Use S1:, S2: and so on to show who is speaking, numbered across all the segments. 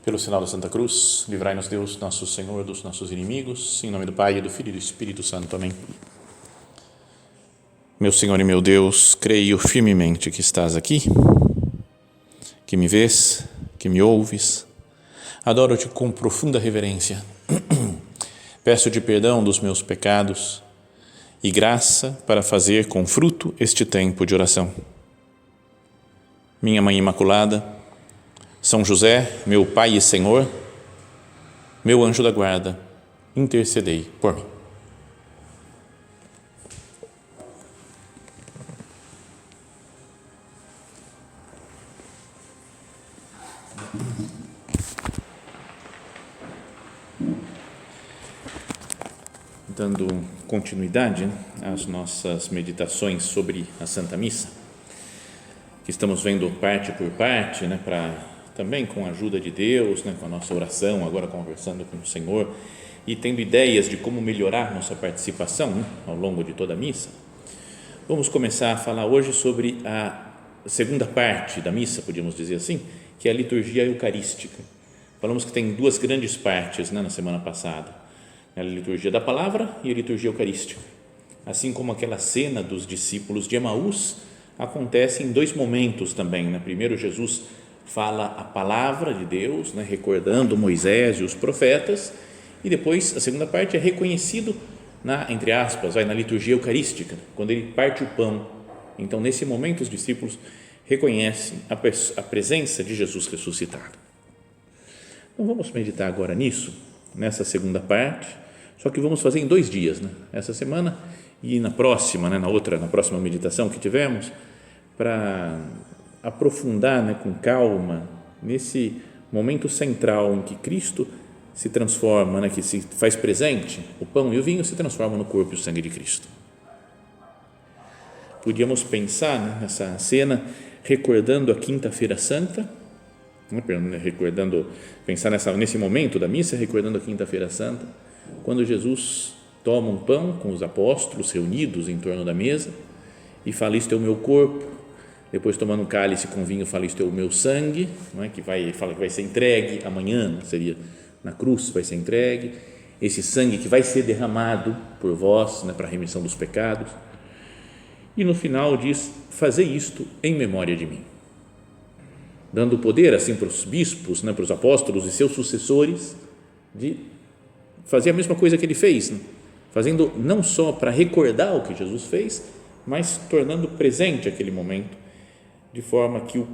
S1: Pelo sinal da Santa Cruz, livrai-nos Deus, nosso Senhor, dos nossos inimigos, em nome do Pai, e do Filho e do Espírito Santo. Amém. Meu Senhor e meu Deus, creio firmemente que estás aqui, que me vês, que me ouves. Adoro-te com profunda reverência. Peço-te perdão dos meus pecados e graça para fazer com fruto este tempo de oração. Minha Mãe Imaculada, São José, meu Pai e Senhor, meu anjo da guarda, intercedei por mim. Dando continuidade às nossas meditações sobre a Santa Missa, que estamos vendo parte por parte, também com a ajuda de Deus, com a nossa oração, agora conversando com o Senhor e tendo ideias de como melhorar nossa participação ao longo de toda a missa. Vamos começar a falar hoje sobre a segunda parte da missa, podíamos dizer assim, que é a liturgia eucarística. Falamos que tem duas grandes partes na semana passada, a liturgia da palavra e a liturgia eucarística. Assim como aquela cena dos discípulos de Emaús, acontece em dois momentos também. Primeiro, Jesus fala a palavra de Deus, recordando Moisés e os profetas, e depois a segunda parte é reconhecido entre aspas, na liturgia eucarística, quando ele parte o pão. Então, nesse momento, os discípulos reconhecem a presença de Jesus ressuscitado. Então, vamos meditar agora nisso, nessa segunda parte, só que vamos fazer em 2 dias, essa semana e na próxima, na próxima meditação que tivemos, para aprofundar com calma nesse momento central em que Cristo se transforma, que se faz presente, o pão e o vinho se transformam no corpo e o sangue de Cristo. Podíamos pensar nessa cena recordando a Quinta-feira Santa, pensar nesse momento da missa, recordando a Quinta-feira Santa, quando Jesus toma um pão com os apóstolos reunidos em torno da mesa e fala: isto é o meu corpo. Depois, tomando um cálice com vinho, fala: isto é o meu sangue, fala que vai ser entregue amanhã, seria na cruz, vai ser entregue esse sangue que vai ser derramado por vós, para a remissão dos pecados. E no final diz: fazei isto em memória de mim, dando poder assim para os bispos, para os apóstolos e seus sucessores, de fazer a mesma coisa que ele fez, fazendo não só para recordar o que Jesus fez, mas tornando presente aquele momento, de forma que o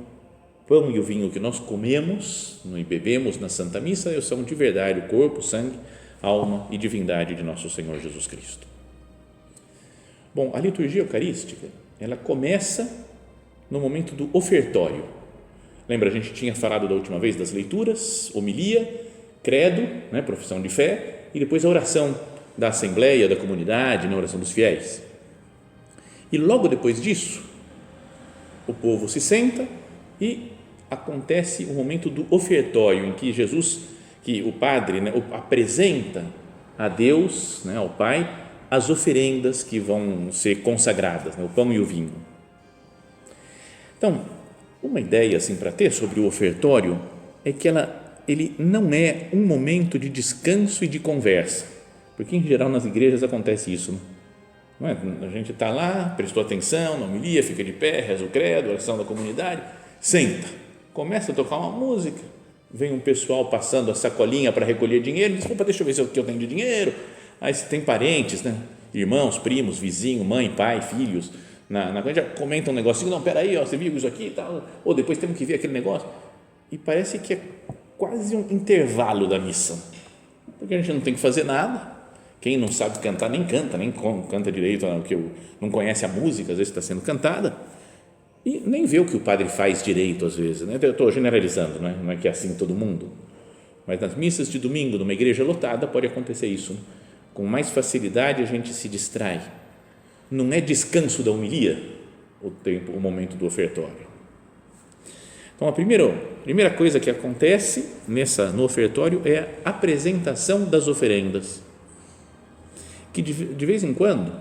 S1: pão e o vinho que nós comemos e bebemos na Santa Missa são de verdade o corpo, sangue, alma e divindade de nosso Senhor Jesus Cristo. Bom, a liturgia eucarística, ela começa no momento do ofertório. Lembra, a gente tinha falado da última vez das leituras, homilia, credo, profissão de fé, e depois a oração da assembleia, da comunidade, a oração dos fiéis. E logo depois disso, o povo se senta e acontece o momento do ofertório, em que o padre apresenta a Deus, ao Pai, as oferendas que vão ser consagradas, o pão e o vinho. Então, uma ideia assim para ter sobre o ofertório é que ele não é um momento de descanso e de conversa, porque em geral nas igrejas acontece isso, não é? A gente está lá, prestou atenção na homilia, fica de pé, reza o credo, oração da comunidade, senta, começa a tocar uma música, vem um pessoal passando a sacolinha para recolher dinheiro, diz: opa, deixa eu ver se eu tenho de dinheiro. Aí você tem parentes, irmãos, primos, vizinho, mãe, pai, filhos, já comenta um negocinho: não, peraí, você viu isso aqui e tal, ou depois temos que ver aquele negócio, e parece que é quase um intervalo da missa, porque a gente não tem que fazer nada. Quem não sabe cantar nem canta direito, não conhece a música, às vezes está sendo cantada, e nem vê o que o padre faz direito, às vezes. Eu estou generalizando, não é que é assim todo mundo, mas nas missas de domingo, numa igreja lotada, pode acontecer isso. Com mais facilidade a gente se distrai. Não é descanso da homilia o momento do ofertório. Então, a primeira coisa que acontece no ofertório é a apresentação das oferendas, que de vez em quando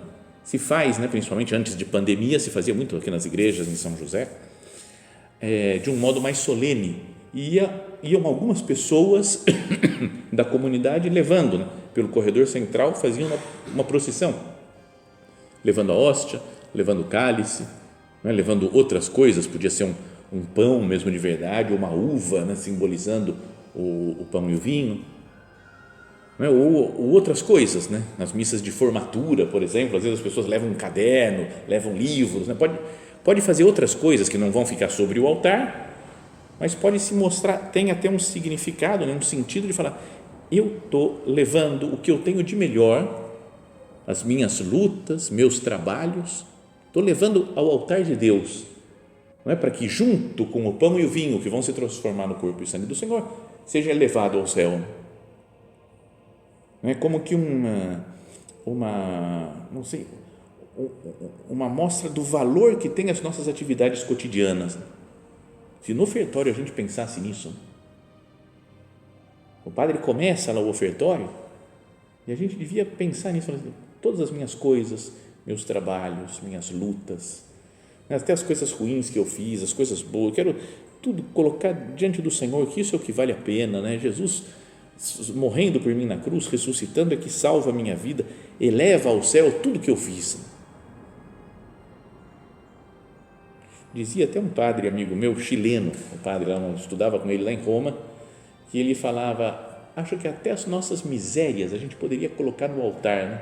S1: se faz, principalmente antes de pandemia, se fazia muito aqui nas igrejas em São José, de um modo mais solene, ia iam algumas pessoas da comunidade levando, né, pelo corredor central, faziam uma procissão, levando a hóstia, levando o cálice, né, levando outras coisas, podia ser um pão mesmo de verdade, ou uma uva, né, simbolizando o pão e o vinho, né, ou outras coisas, né, nas missas de formatura, por exemplo, às vezes as pessoas levam um caderno, levam livros, né, pode fazer outras coisas que não vão ficar sobre o altar, mas pode se mostrar, tem até um significado, né, um sentido de falar, eu estou levando o que eu tenho de melhor, as minhas lutas, meus trabalhos, estou levando ao altar de Deus, não é, para que junto com o pão e o vinho que vão se transformar no corpo e sangue do Senhor, seja levado ao céu. Não é como que não sei, uma mostra do valor que tem as nossas atividades cotidianas. Se no ofertório a gente pensasse nisso, o padre começa lá o ofertório e a gente devia pensar nisso, todas as minhas coisas, meus trabalhos, minhas lutas, até as coisas ruins que eu fiz, as coisas boas, eu quero tudo colocar diante do Senhor, que isso é o que vale a pena, né? Jesus morrendo por mim na cruz, ressuscitando, é que salva a minha vida, eleva ao céu tudo que eu fiz. Dizia até um padre amigo meu, chileno, o padre lá, eu estudava com ele lá em Roma, que ele falava, acho que até as nossas misérias a gente poderia colocar no altar, né?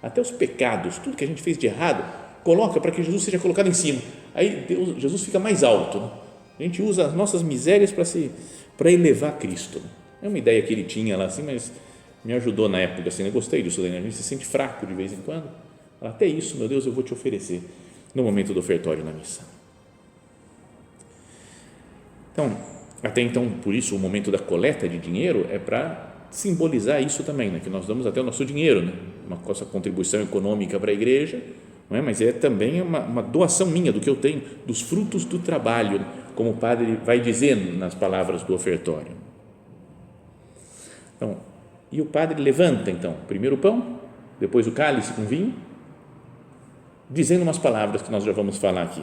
S1: Até os pecados, tudo que a gente fez de errado, coloca para que Jesus seja colocado em cima, aí Jesus fica mais alto, né? A gente usa as nossas misérias para elevar Cristo. É uma ideia que ele tinha lá assim, mas me ajudou na época assim, eu gostei disso daí, né? A gente se sente fraco de vez em quando, até isso, meu Deus, eu vou te oferecer no momento do ofertório na missa. Então, até então, por isso o momento da coleta de dinheiro é para simbolizar isso também, né? Que nós damos até o nosso dinheiro, né? Uma nossa contribuição econômica para a igreja, não é? Mas é também uma doação minha do que eu tenho, dos frutos do trabalho, como o padre vai dizendo nas palavras do ofertório. Então, e o padre levanta então, primeiro o pão, depois o cálice com vinho, dizendo umas palavras que nós já vamos falar aqui,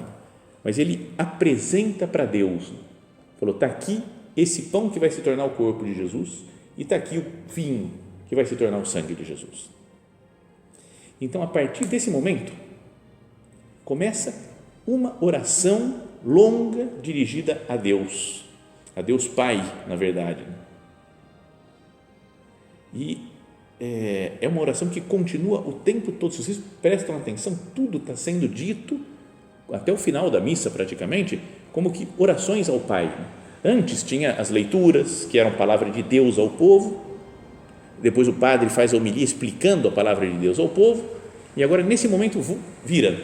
S1: mas ele apresenta para Deus, falou, está aqui esse pão que vai se tornar o corpo de Jesus e está aqui o vinho que vai se tornar o sangue de Jesus. Então, a partir desse momento, começa uma oração longa dirigida a Deus Pai, na verdade. E é uma oração que continua o tempo todo. Se vocês prestam atenção, tudo está sendo dito até o final da missa praticamente, como que orações ao Pai. Antes tinha as leituras, que eram palavra de Deus ao povo, depois o padre faz a homilia explicando a palavra de Deus ao povo, e agora nesse momento vira,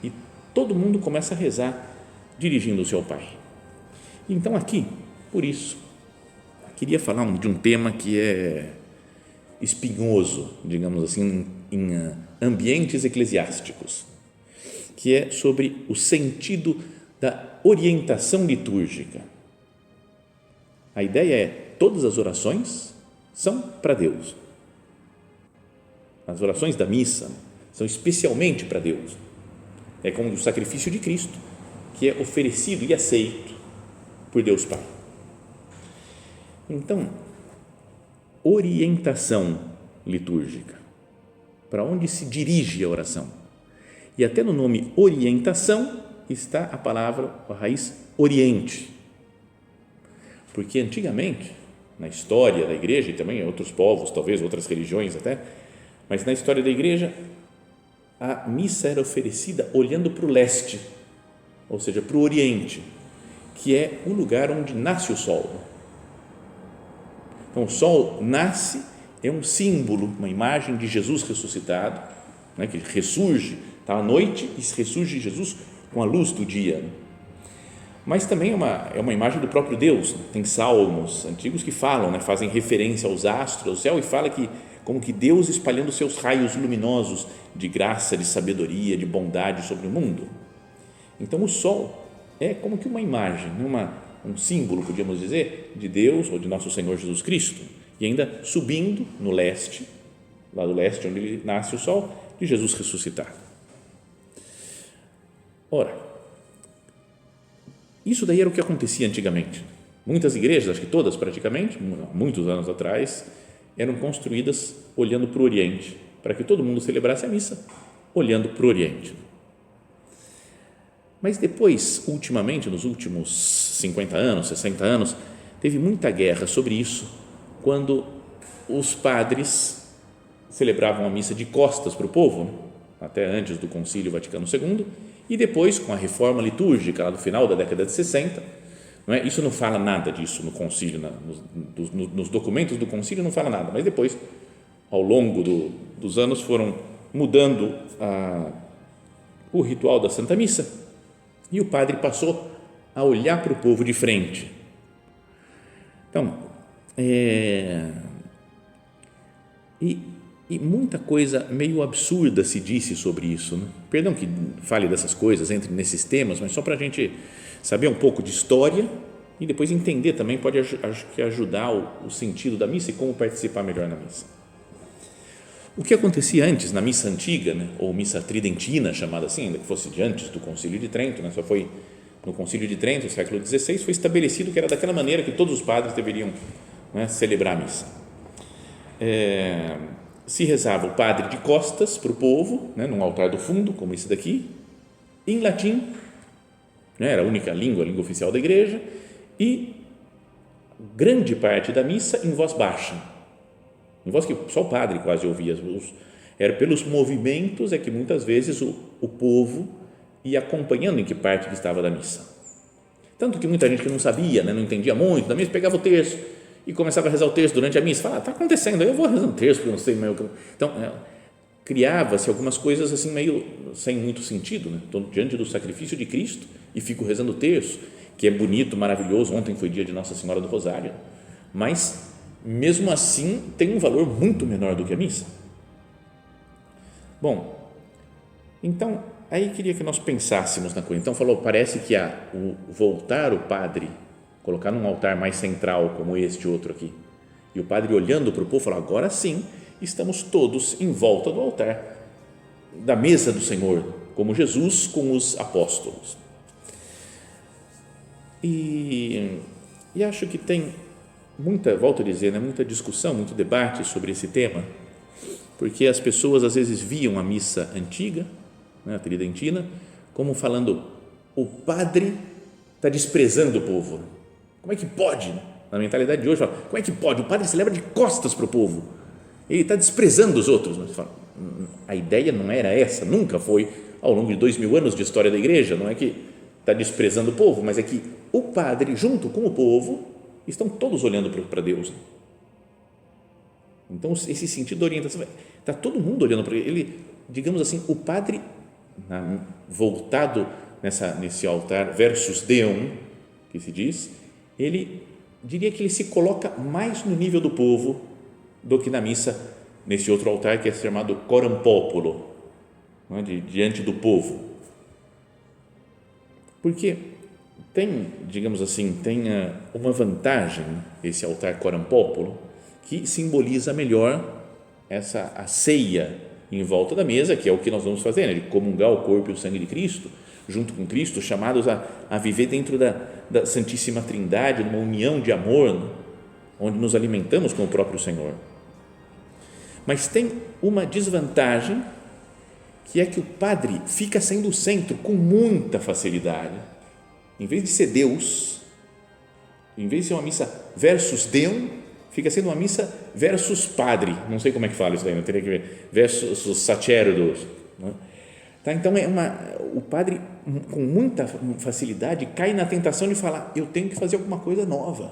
S1: e todo mundo começa a rezar, dirigindo-se ao Pai. Então aqui, por isso, queria falar de um tema que é espinhoso, digamos assim, em ambientes eclesiásticos, que é sobre o sentido da orientação litúrgica. A ideia é, todas as orações são para Deus. As orações da missa são especialmente para Deus. É como o sacrifício de Cristo, que é oferecido e aceito por Deus Pai. Então, orientação litúrgica. Para onde se dirige a oração? E até no nome orientação está a palavra, a raiz oriente. Porque antigamente, na história da igreja, e também em outros povos, talvez outras religiões até, mas na história da igreja, a missa era oferecida olhando para o leste, ou seja, para o oriente, que é o lugar onde nasce o sol. Então, o sol nasce, é um símbolo, uma imagem de Jesus ressuscitado, né, que ressurge, está à noite e ressurge Jesus com a luz do dia. Mas também é uma imagem do próprio Deus. Tem salmos antigos que falam, né, fazem referência aos astros, ao céu, e fala que como que Deus espalhando seus raios luminosos de graça, de sabedoria, de bondade sobre o mundo. Então, o sol é como que uma imagem, um símbolo, podíamos dizer, de Deus ou de nosso Senhor Jesus Cristo, e ainda subindo no leste, lá do leste onde nasce o sol, de Jesus ressuscitado. Ora, isso daí era o que acontecia antigamente. Muitas igrejas, acho que todas praticamente, muitos anos atrás, eram construídas olhando para o Oriente, para que todo mundo celebrasse a missa olhando para o Oriente. Mas depois, ultimamente, nos últimos 50 anos, 60 anos, teve muita guerra sobre isso, quando os padres celebravam a missa de costas para o povo, até antes do Concílio Vaticano II, e depois, com a reforma litúrgica, lá no final da década de 60, não é? Isso não fala nada disso no concílio, nos documentos do concílio não fala nada, mas depois, ao longo dos anos, foram mudando o ritual da Santa Missa e o padre passou a olhar para o povo de frente. Então, e muita coisa meio absurda se disse sobre isso, né? Perdão que fale dessas coisas, entre nesses temas, mas só para a gente saber um pouco de história e depois entender também, pode acho que ajudar o sentido da missa e como participar melhor na missa. O que acontecia antes na missa antiga, né, ou missa tridentina, chamada assim, ainda que fosse de antes do Concílio de Trento, né, só foi no Concílio de Trento, no século XVI, foi estabelecido que era daquela maneira que todos os padres deveriam, né, celebrar a missa. Se rezava o padre de costas para o povo, né, num altar do fundo, como esse daqui, em latim, né, era a única língua oficial da igreja, e grande parte da missa em voz baixa, em voz que só o padre quase ouvia. Era pelos movimentos que muitas vezes o povo ia acompanhando em que parte que estava da missa. Tanto que muita gente que não sabia, né, não entendia muito da missa, pegava o terço e começava a rezar o terço durante a missa, falava, está acontecendo, eu vou rezando o terço, porque eu não sei meio. Então, criava-se algumas coisas assim meio sem muito sentido, né? Estou diante do sacrifício de Cristo e fico rezando o terço, que é bonito, maravilhoso. Ontem foi dia de Nossa Senhora do Rosário, mas mesmo assim tem um valor muito menor do que a missa. Bom, então aí queria que nós pensássemos na coisa. Então falou, parece que voltar o padre, colocar num altar mais central como este outro aqui, e o padre olhando para o povo, falou, agora sim estamos todos em volta do altar, da mesa do Senhor, como Jesus com os apóstolos. E acho que tem volto a dizer, né, muita discussão, muito debate sobre esse tema, porque as pessoas às vezes viam a missa antiga, né, a tridentina, como falando, o padre está desprezando o povo. Como é que pode? Na mentalidade de hoje, fala, como é que pode? O padre celebra de costas para o povo. Ele está desprezando os outros. Mas fala, a ideia não era essa, nunca foi, ao longo de 2000 anos de história da igreja, não é que está desprezando o povo, mas é que o padre, junto com o povo, estão todos olhando para Deus. Então, esse sentido de orientação, está todo mundo olhando para ele, digamos assim, o padre, voltado nesse altar, versus Deum, que se diz, ele diria que ele se coloca mais no nível do povo do que na missa, nesse outro altar que é chamado coram populo, né, diante do povo. Porque tem, digamos assim, tem uma vantagem, esse altar coram populo, que simboliza melhor a ceia em volta da mesa, que é o que nós vamos fazer, né, de comungar o corpo e o sangue de Cristo, junto com Cristo, chamados a viver dentro da Santíssima Trindade, numa união de amor, onde nos alimentamos com o próprio Senhor. Mas tem uma desvantagem, que é que o padre fica sendo o centro com muita facilidade. Em vez de ser Deus, em vez de ser uma missa versus Deus, fica sendo uma missa versus padre. Não sei como é que fala isso daí, não teria que ver. Versus sacerdotes. Tá? Então, o padre, com muita facilidade, cai na tentação de falar, eu tenho que fazer alguma coisa nova.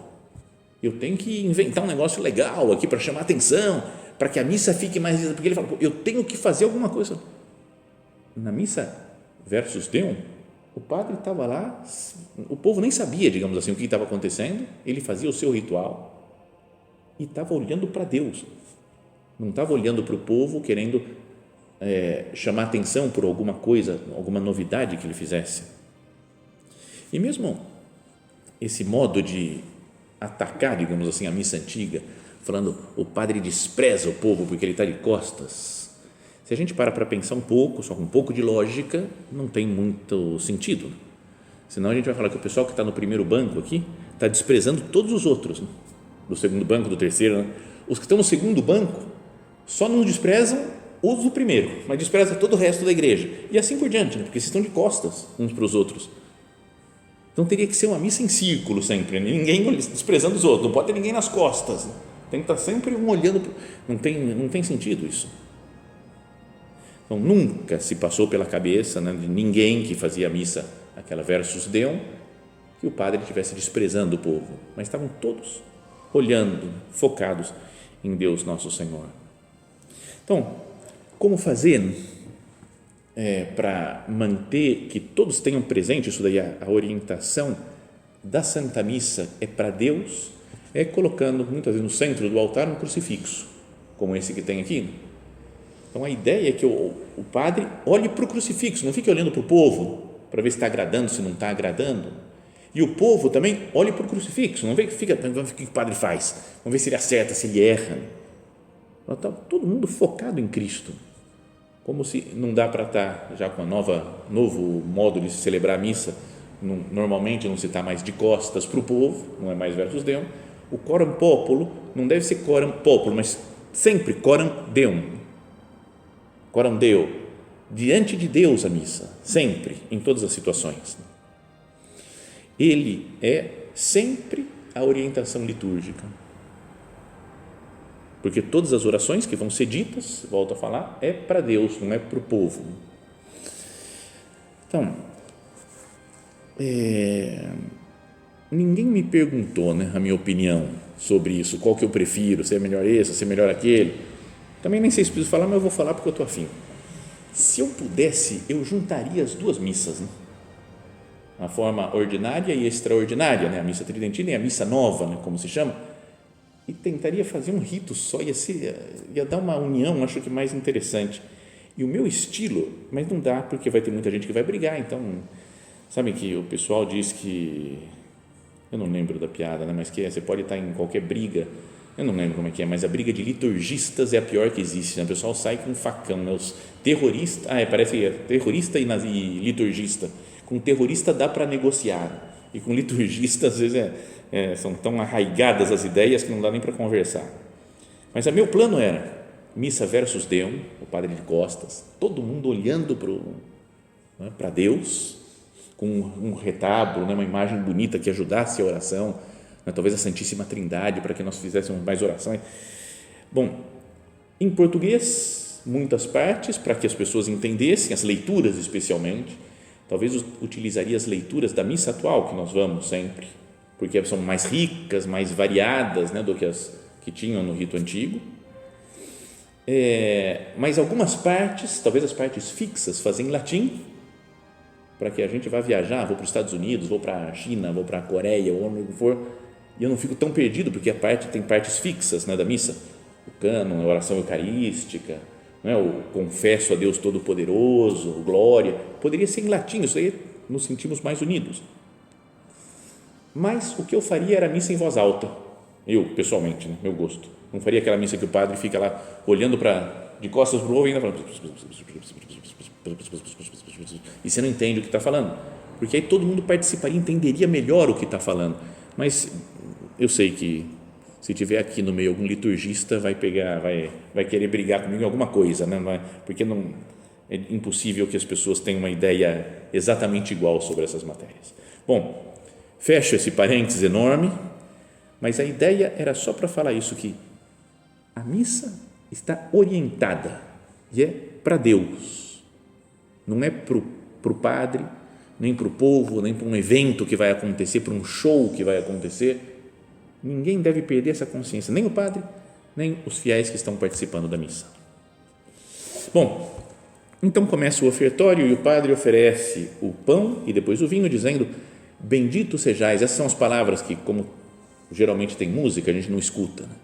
S1: Eu tenho que inventar um negócio legal aqui para chamar atenção, para que a missa fique mais... Porque ele fala, eu tenho que fazer alguma coisa. Na missa versus Deus, o padre estava lá, o povo nem sabia, digamos assim, o que estava acontecendo, ele fazia o seu ritual e estava olhando para Deus, não estava olhando para o povo querendo chamar atenção por alguma coisa, alguma novidade que ele fizesse. E mesmo esse modo de atacar, digamos assim, a missa antiga, falando o padre despreza o povo porque ele está de costas, se a gente para pensar um pouco, só com um pouco de lógica, não tem muito sentido. Senão a gente vai falar que o pessoal que está no primeiro banco aqui está desprezando todos os outros, né? Do segundo banco, do terceiro, né? Os que estão no segundo banco só não desprezam os do primeiro, mas desprezam todo o resto da igreja e assim por diante, né? Porque vocês estão de costas uns para os outros. Então teria que ser uma missa em círculo sempre, né? Ninguém desprezando os outros, não pode ter ninguém nas costas, né? Tem que estar sempre um olhando, não tem sentido isso. Então nunca se passou pela cabeça, né, de ninguém que fazia a missa aquela versus Deum, que o padre estivesse desprezando o povo, mas estavam todos olhando, focados em Deus nosso Senhor. Então, como fazer para manter que todos tenham presente isso daí, a orientação da Santa Missa é para Deus, é colocando muitas vezes no centro do altar um crucifixo, como esse que tem aqui. Então a ideia é que o padre olhe para o crucifixo, não fique olhando para o povo para ver se está agradando, se não está agradando, e o povo também olhe para o crucifixo, não vê que fica, vamos ver o que o padre faz, vamos ver se ele acerta, se ele erra. Está todo mundo focado em Cristo, como se não dá para estar já com novo modo de celebrar a missa, normalmente não se está mais de costas para o povo, não é mais versus Deum. O coram populo não deve ser coram populo, mas sempre coram Deum, coram Deo, diante de Deus a missa, sempre, em todas as situações. Ele é sempre a orientação litúrgica, porque todas as orações que vão ser ditas, volto a falar, é para Deus, não é para o povo. Então, ninguém me perguntou, né, a minha opinião sobre isso, qual que eu prefiro, se é melhor esse, se é melhor aquele. Também nem sei se preciso falar, mas eu vou falar porque eu estou afim. Se eu pudesse, eu juntaria as duas missas, né? A forma ordinária e extraordinária, né? A missa tridentina e a missa nova, né? Como se chama, e tentaria fazer um rito só, ia dar uma união, acho que mais interessante. E o meu estilo, mas não dá, porque vai ter muita gente que vai brigar, então, sabe que o pessoal diz que, eu não lembro da piada, né? Mas que você pode estar em qualquer briga, eu não lembro como é que é, mas a briga de liturgistas é a pior que existe, né? O pessoal sai com um facão, né? Os terroristas, parece que é terrorista e liturgista, com terrorista dá para negociar, e com liturgista às vezes são tão arraigadas as ideias que não dá nem para conversar. Mas o meu plano era missa versus Deum, o padre de costas, todo mundo olhando para Deus, com um retábulo, né? Uma imagem bonita que ajudasse a oração, né? Talvez a Santíssima Trindade, para que nós fizéssemos mais orações. Bom, em português, muitas partes, para que as pessoas entendessem, as leituras especialmente, talvez utilizaria as leituras da missa atual que nós vamos sempre, porque são mais ricas, mais variadas, né, do que as que tinham no rito antigo. Mas algumas partes, talvez as partes fixas, fazem em latim, para que a gente vá viajar, vou para os Estados Unidos, vou para a China, vou para a Coreia, ou onde for, e eu não fico tão perdido, porque tem partes fixas, né, da missa, o cânon, a oração eucarística, não é? O confesso a Deus Todo-Poderoso, o glória, poderia ser em latim, isso aí nos sentimos mais unidos. Mas o que eu faria era a missa em voz alta, eu pessoalmente, né, meu gosto, não faria aquela missa que o padre fica lá olhando de costas para o ovo e ainda falando, e você não entende o que está falando, porque aí todo mundo participaria, entenderia melhor o que está falando. Mas eu sei que se tiver aqui no meio algum liturgista vai querer brigar comigo em alguma coisa, né? Porque não é impossível que as pessoas tenham uma ideia exatamente igual sobre essas matérias. Bom, fecho esse parênteses enorme, mas a ideia era só para falar isso, que a missa está orientada e é para Deus, não é para o padre, nem para o povo, nem para um evento que vai acontecer, para um show que vai acontecer. Ninguém deve perder essa consciência, nem o padre, nem os fiéis que estão participando da missa. Bom, então começa o ofertório e o padre oferece o pão e depois o vinho, dizendo: bendito sejais. Essas são as palavras que, como geralmente tem música, a gente não escuta, né?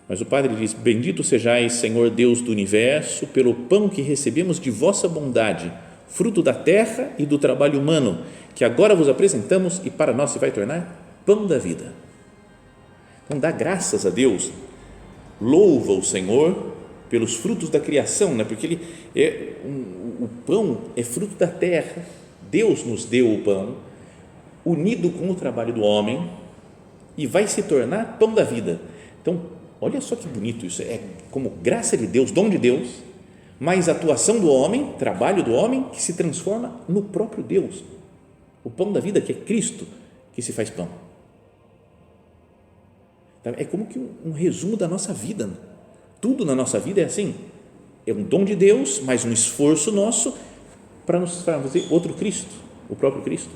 S1: Mas o padre diz: bendito sejais, Senhor Deus do universo, pelo pão que recebemos de vossa bondade, fruto da terra e do trabalho humano, que agora vos apresentamos e para nós se vai tornar pão da vida. Então dá graças a Deus, louva o Senhor pelos frutos da criação, né? Porque o pão é fruto da terra, Deus nos deu o pão, unido com o trabalho do homem e vai se tornar pão da vida. Então, olha só que bonito isso, é como graça de Deus, dom de Deus, mais atuação do homem, trabalho do homem, que se transforma no próprio Deus, o pão da vida, que é Cristo, que se faz pão. É como que um resumo da nossa vida, tudo na nossa vida é assim, é um dom de Deus, mais um esforço nosso para nos fazer outro Cristo, o próprio Cristo.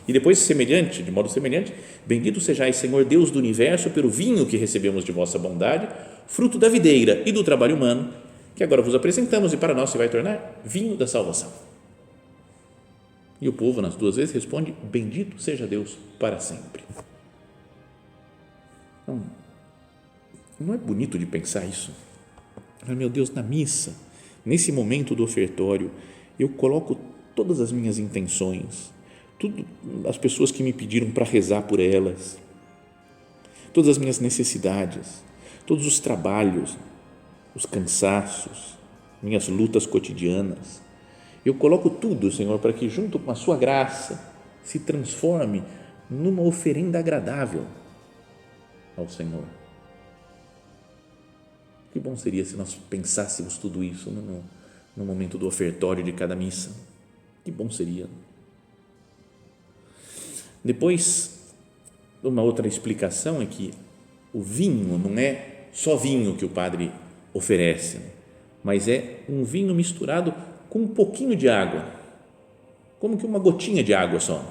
S1: E depois, de modo semelhante, bendito sejais, Senhor Deus do universo, pelo vinho que recebemos de vossa bondade, fruto da videira e do trabalho humano, que agora vos apresentamos e para nós se vai tornar vinho da salvação. E o povo, nas duas vezes, responde: bendito seja Deus para sempre. Não é bonito de pensar isso? Meu Deus, na missa, nesse momento do ofertório, eu coloco todas as minhas intenções, tudo, as pessoas que me pediram para rezar por elas, todas as minhas necessidades, todos os trabalhos, os cansaços, minhas lutas cotidianas. Eu coloco tudo, Senhor, para que junto com a sua graça se transforme numa oferenda agradável ao Senhor. Que bom seria se nós pensássemos tudo isso no momento do ofertório de cada missa. Que bom seria. Depois, uma outra explicação é que o vinho não é só vinho que o padre oferece, mas é um vinho misturado com um pouquinho de água, como que uma gotinha de água só.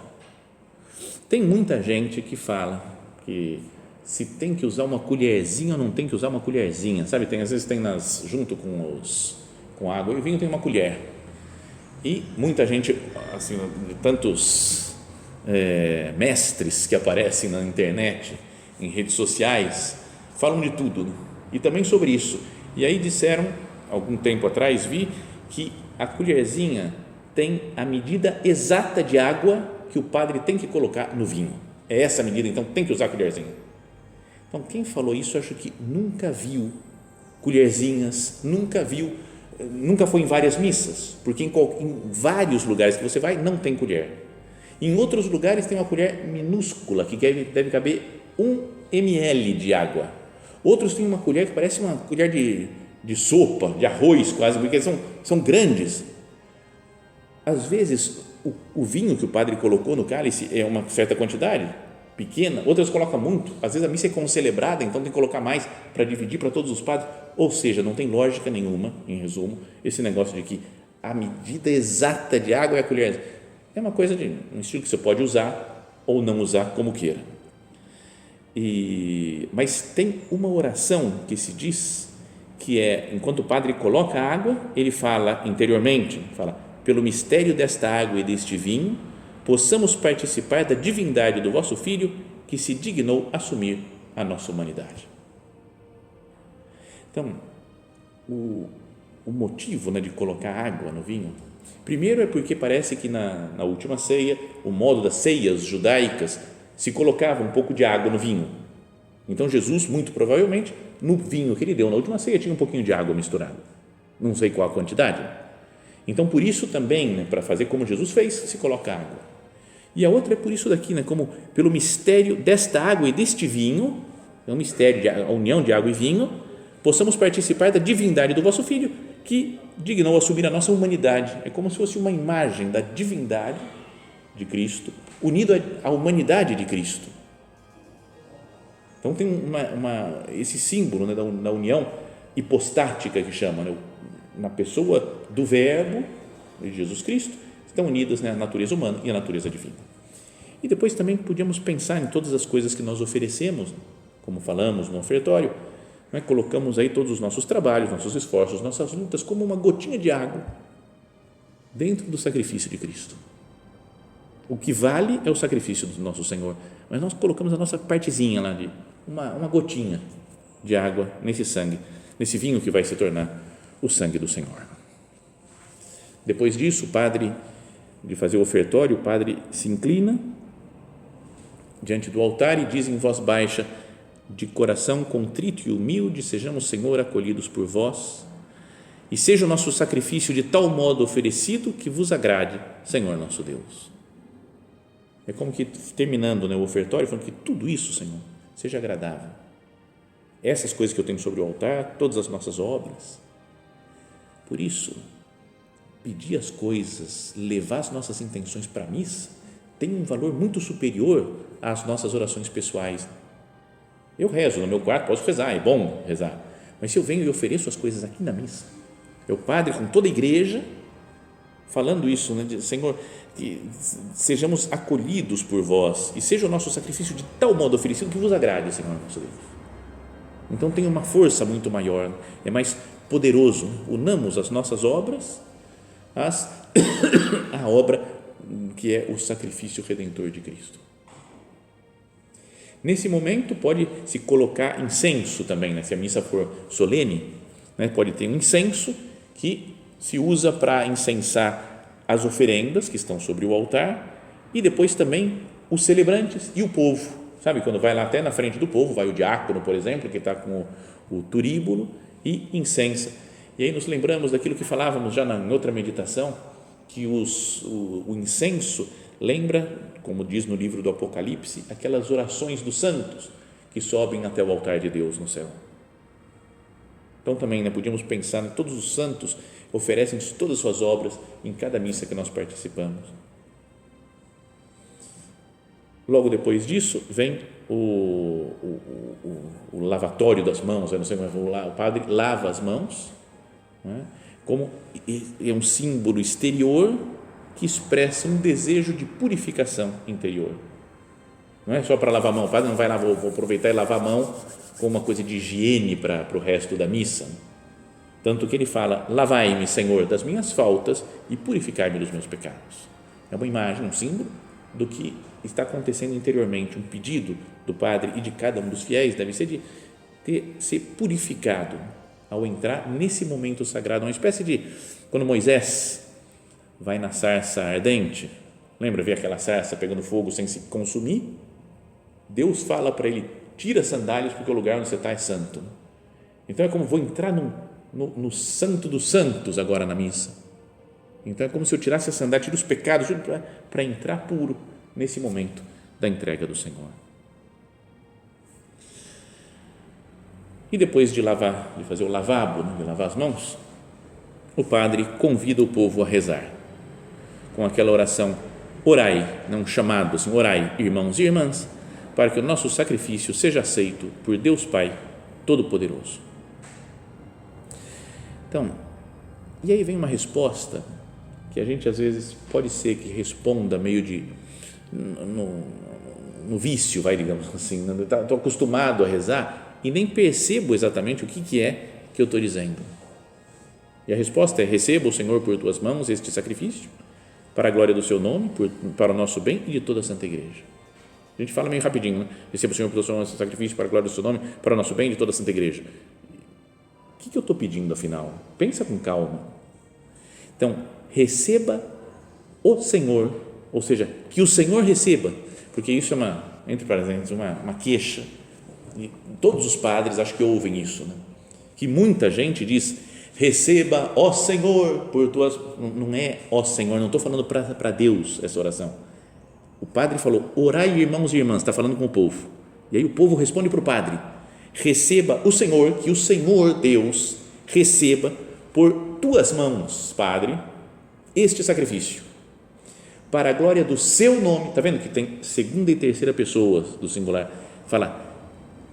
S1: Tem muita gente que fala que se tem que usar uma colherzinha ou não tem que usar uma colherzinha, sabe? Às vezes tem junto com água e o vinho tem uma colher. E muita gente, assim, tantos mestres que aparecem na internet, em redes sociais, falam de tudo, né? E também sobre isso. E aí disseram, algum tempo atrás, vi que a colherzinha tem a medida exata de água que o padre tem que colocar no vinho. É essa a medida, então tem que usar a colherzinha. Então, quem falou isso, eu acho que nunca viu colherzinhas, nunca foi em várias missas, porque em vários lugares que você vai, não tem colher. Em outros lugares tem uma colher minúscula, que deve caber 1 ml de água. Outros têm uma colher que parece uma colher de sopa, de arroz quase, porque são grandes. Às vezes, o vinho que o padre colocou no cálice é uma certa quantidade, pequena, outras colocam muito, às vezes a missa é concelebrada, então tem que colocar mais para dividir para todos os padres, ou seja, não tem lógica nenhuma, em resumo, esse negócio de que a medida exata de água é a colher, é uma coisa um estilo que você pode usar ou não usar como queira. Mas tem uma oração que se diz que enquanto o padre coloca a água, ele fala interiormente, pelo mistério desta água e deste vinho, possamos participar da divindade do vosso Filho, que se dignou assumir a nossa humanidade. Então, o motivo de colocar água no vinho, primeiro é porque parece que na última ceia, o modo das ceias judaicas, se colocava um pouco de água no vinho. Então, Jesus, muito provavelmente, no vinho que ele deu na última ceia, tinha um pouquinho de água misturada. Não sei qual a quantidade. Então, por isso também, para fazer como Jesus fez, se coloca água. E a outra é por isso daqui, como pelo mistério desta água e deste vinho, é um mistério, a união de água e vinho, possamos participar da divindade do vosso Filho, que dignou assumir a nossa humanidade. É como se fosse uma imagem da divindade de Cristo, unido à humanidade de Cristo. Então, tem esse símbolo da união hipostática que chama, na pessoa do Verbo, de Jesus Cristo, estão unidas a natureza humana e a natureza divina. E depois também podíamos pensar em todas as coisas que nós oferecemos, como falamos no ofertório, colocamos aí todos os nossos trabalhos, nossos esforços, nossas lutas, como uma gotinha de água dentro do sacrifício de Cristo. O que vale é o sacrifício do nosso Senhor, mas nós colocamos a nossa partezinha lá, de uma gotinha de água nesse sangue, nesse vinho que vai se tornar o sangue do Senhor. Depois disso, de fazer o ofertório, o padre se inclina diante do altar e diz em voz baixa: de coração contrito e humilde, sejamos, Senhor, acolhidos por vós, e seja o nosso sacrifício de tal modo oferecido que vos agrade, Senhor nosso Deus. É como que terminando, né, o ofertório, falando que tudo isso, Senhor, seja agradável. Essas coisas que eu tenho sobre o altar, todas as nossas obras. Por isso, pedir as coisas, levar as nossas intenções para a missa, tem um valor muito superior às nossas orações pessoais. Eu rezo no meu quarto, posso rezar, é bom rezar, mas se eu venho e ofereço as coisas aqui na missa, o padre com toda a igreja, falando isso, né, Senhor, que sejamos acolhidos por vós e seja o nosso sacrifício de tal modo oferecido que vos agrade, Senhor nosso Deus. Então tem uma força muito maior, é mais poderoso. Unamos as nossas obras à obra que é o sacrifício redentor de Cristo. Nesse momento pode se colocar incenso também, né? Se a missa for solene, né? Pode ter um incenso que se usa para incensar as oferendas que estão sobre o altar e depois também os celebrantes e o povo, sabe, quando vai lá até na frente do povo, vai o diácono, por exemplo, que está com o turíbulo e incensa, e aí nos lembramos daquilo que falávamos já em outra meditação, que o incenso lembra, como diz no livro do Apocalipse, aquelas orações dos santos que sobem até o altar de Deus no céu. Então também, né, podíamos pensar, todos os santos oferecem todas as suas obras em cada missa que nós participamos. Logo depois disso vem o lavatório das mãos, não sei, o padre lava as mãos, né, como é um símbolo exterior que expressa um desejo de purificação interior. Não é só para lavar a mão, o padre não vai lá, vou aproveitar e lavar a mão como uma coisa de higiene para o resto da missa. Tanto que ele fala, lavai-me, Senhor, das minhas faltas e purificai-me dos meus pecados. É uma imagem, um símbolo do que está acontecendo interiormente, um pedido do padre e de cada um dos fiéis deve ser de ser purificado ao entrar nesse momento sagrado, uma espécie de, quando Moisés vai na sarça ardente, lembra, ver aquela sarça pegando fogo sem se consumir? Deus fala para ele, tira as sandálias porque o lugar onde você está é santo. Então é como vou entrar no santo dos santos agora na missa. Então é como se eu tirasse a sandália, tiro os pecados para entrar puro nesse momento da entrega do Senhor. E depois de fazer o lavabo, né, de lavar as mãos, o padre convida o povo a rezar com aquela oração, orai, não chamado assim, orai, irmãos e irmãs, para que o nosso sacrifício seja aceito por Deus Pai Todo-Poderoso. Então, e aí vem uma resposta que a gente às vezes pode ser que responda meio no vício, digamos assim, estou acostumado a rezar e nem percebo exatamente o que é que eu estou dizendo. E a resposta é, receba o Senhor por tuas mãos este sacrifício, para a glória do seu nome, para o nosso bem e de toda a Santa Igreja. A gente fala meio rapidinho, né? Receba o Senhor por tuas mãos este sacrifício, para a glória do seu nome, para o nosso bem e de toda a Santa Igreja. O que eu estou pedindo afinal? Pensa com calma. Então, receba o Senhor, ou seja, que o Senhor receba, porque isso é entre parênteses, uma queixa, e todos os padres acho que ouvem isso, né? Que muita gente diz, receba, ó Senhor, por tuas, não é ó Senhor, não estou falando para Deus essa oração, o padre falou, orai irmãos e irmãs, está falando com o povo, e aí o povo responde para o padre, receba o Senhor, que o Senhor Deus receba por tuas mãos, Padre, este sacrifício, para a glória do seu nome. Está vendo que tem segunda e terceira pessoas do singular, fala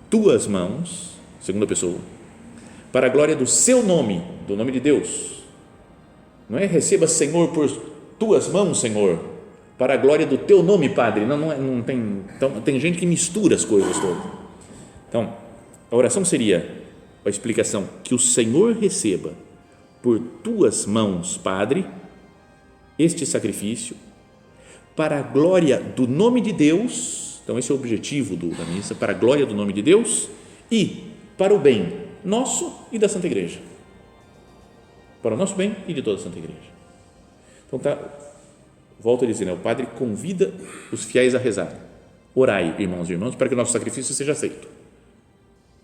S1: tuas mãos, segunda pessoa, para a glória do seu nome, do nome de Deus, não é receba Senhor por tuas mãos, Senhor, para a glória do teu nome, Padre, não tem, então, tem gente que mistura as coisas todas. Então a oração seria a explicação, que o Senhor receba por tuas mãos, Padre, este sacrifício, para a glória do nome de Deus. Então esse é o objetivo da missa, para a glória do nome de Deus e para o bem nosso e da Santa Igreja, para o nosso bem e de toda a Santa Igreja. Então volto a dizer, né, o padre convida os fiéis a rezar, orai irmãos e irmãs, para que o nosso sacrifício seja aceito,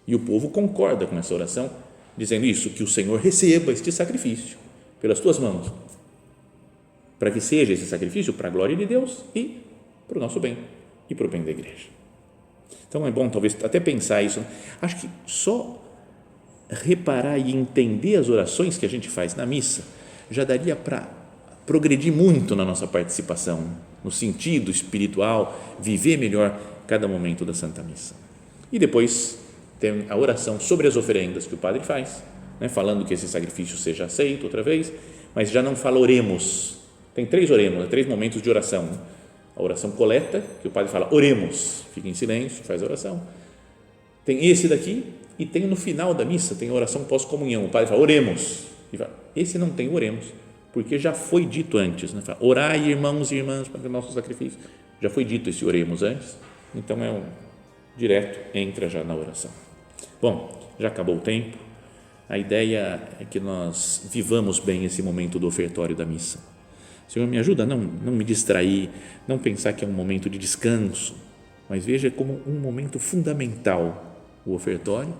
S1: e o povo concorda com essa oração, dizendo isso, que o Senhor receba este sacrifício pelas tuas mãos, para que seja esse sacrifício para a glória de Deus e para o nosso bem e para o bem da igreja. Então é bom talvez até pensar isso. Acho que só reparar e entender as orações que a gente faz na missa já daria para progredir muito na nossa participação, no sentido espiritual, viver melhor cada momento da Santa Missa. E depois tem a oração sobre as oferendas que o padre faz, né, falando que esse sacrifício seja aceito outra vez, mas já não fala oremos. Tem 3 oremos, 3 momentos de oração. A oração coleta, que o padre fala oremos, fica em silêncio, faz a oração. Tem esse daqui e tem no final da missa, tem a oração pós-comunhão, o padre fala oremos. E fala, esse não tem oremos, porque já foi dito antes, né? Fala, orai, irmãos e irmãs, para o nosso sacrifício. Já foi dito esse oremos antes, então direto, entra já na oração. Bom, já acabou o tempo, a ideia é que nós vivamos bem esse momento do ofertório da missa. Senhor, me ajuda a não me distrair, não pensar que é um momento de descanso, mas veja como um momento fundamental o ofertório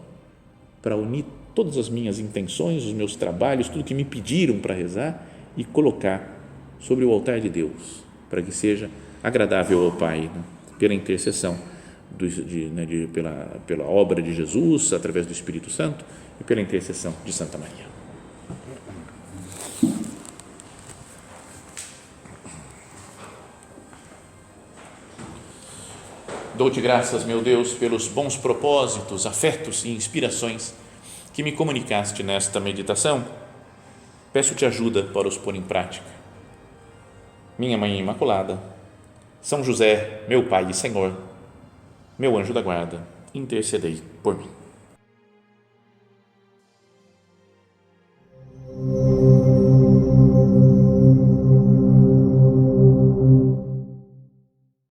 S1: para unir todas as minhas intenções, os meus trabalhos, tudo que me pediram para rezar e colocar sobre o altar de Deus, para que seja agradável ao Pai, né? Pela intercessão, pela obra de Jesus, através do Espírito Santo e pela intercessão de Santa Maria. Dou-te graças, meu Deus, pelos bons propósitos, afetos e inspirações que me comunicaste nesta meditação. Peço-te ajuda para os pôr em prática. Minha Mãe Imaculada, São José, meu Pai e Senhor, meu anjo da guarda, intercedei por mim.